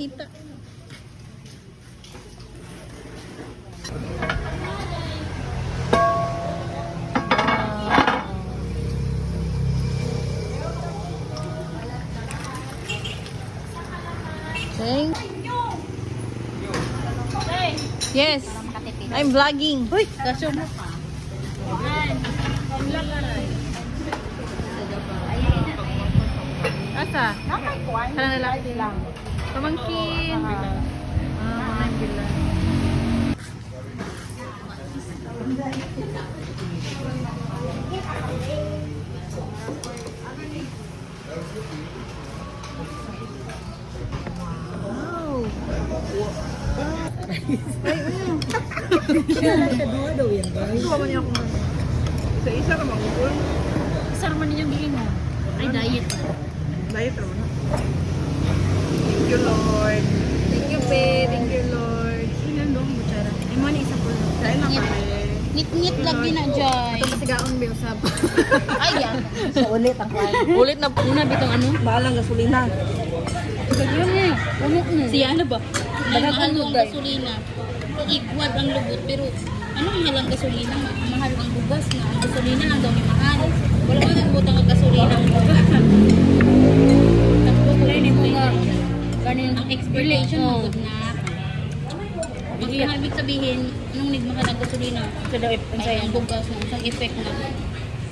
kita. Thank Yes. I'm vlogging. Hoy, kasyo mo pa. Asa? Sana na lang. Pamangkin. Manang bilang. Wow. Kadua daw yan, guys. Kuha man niya akong sa isa ka mangukul. Isa naman ninyong giingon. Ay, diet. Diet naman. Thank you, Lord. Thank you, babe. Thank you, Lord. Ilan dong, butsara? Ay, mo na isa po. Kain na kami. Ngit-ngit lagi na, Joy. Ito pasigaon, Bill, sab. Ay, yan. So, ulit ang kain. Ulit na po. Una, bitong ano? Bahalang gasolina. Yun eh. Unok na. Siya ano ba? Ay, mahal ang gasolina. Igwad ang lubot, pero anong mahal ang gasolina? Mahal ang bugas na. Ang gasolina lang daw may mahal. Wala ka nagbutang ang gasolina ang bugas. Tapos ko rin mo nga. Ganun ang explanation mo na. Ibig sabihin, anong nagmahal ang gasolina? Ay, ang bugas na. Isang effect na.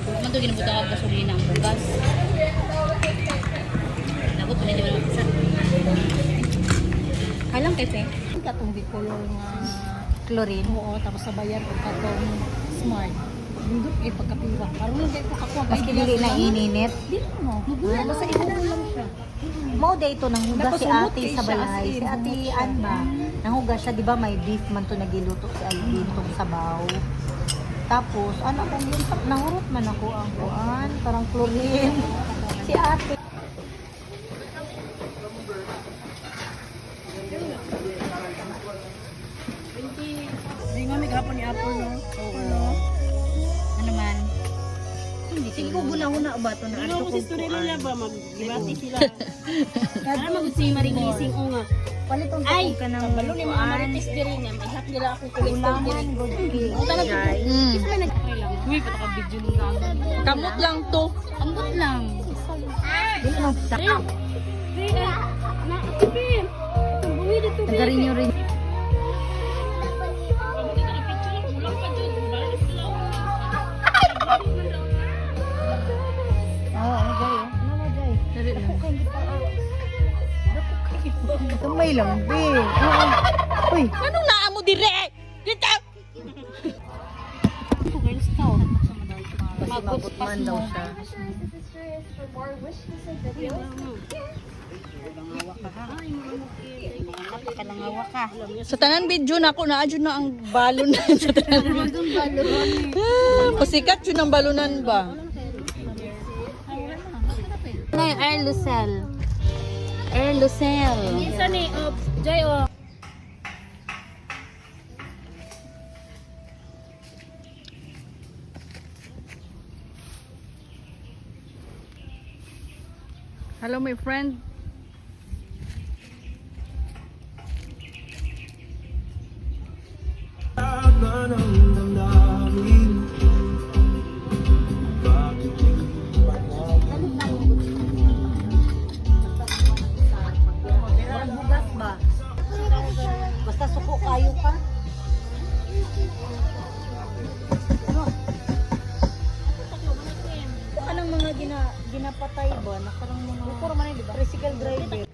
Kung ito ginabutang ang gasolina ang bugas. Dapat pa nito lang isa. Alam kasi. Katong bicolor nga chlorine. Oo, tapos sabayan ko katong smart. Hindi eh pagkapiwa. Karon lang ko kakuha. Maski dili na ininit. Di mo. Basta ihubo lang siya. Mao day ito nanghugas si Napasumot ate kay sa siya, balay. as in, Si ate humot siya. Ann ba? Nanghugas siya, di ba may beef man to nagiluto si Alvin tong sabaw. Tapos, ano kung yun, nahurot man ako ang kuan, parang chlorine. Si ate. Di nga may gapon ni Apple, no? Oo. Ano man? Sige ko guna-una ba ito na Ano ato ko ko si story nila ba? Magbati sila. Ano mag-si marigising o nga. Paliton Ay, ka ng balo ni mga marites diri nga. May hap nila akong kolektor diri. ulaman, good cake. Ang talaga. Mm. May nagkakay lang. Uy, pataka-video nung gagan. Kamot lang to. Ambot lang. Dili no. Na, tipin. Itong buwi dito, baby. Tagarin nyo rin. Oo, ano ba yun? Ano ba yun? Dali lang. Kamay lang, be. Oo. Uy, Anong naamo dire? Dito! mabot man daw siya. Kalangawa ka. Sa tanan video na ako, naadyo na ang balon na sa tanan video. Pasikat yun ang balunan ba? Ano yung Air Lucel? Air Lucel. Isa ni, Jay, Hello my friend. Bugas ba? Basta suko kayo ka. Anong mga ginapatay ba? Nakarang mga tricycle driver.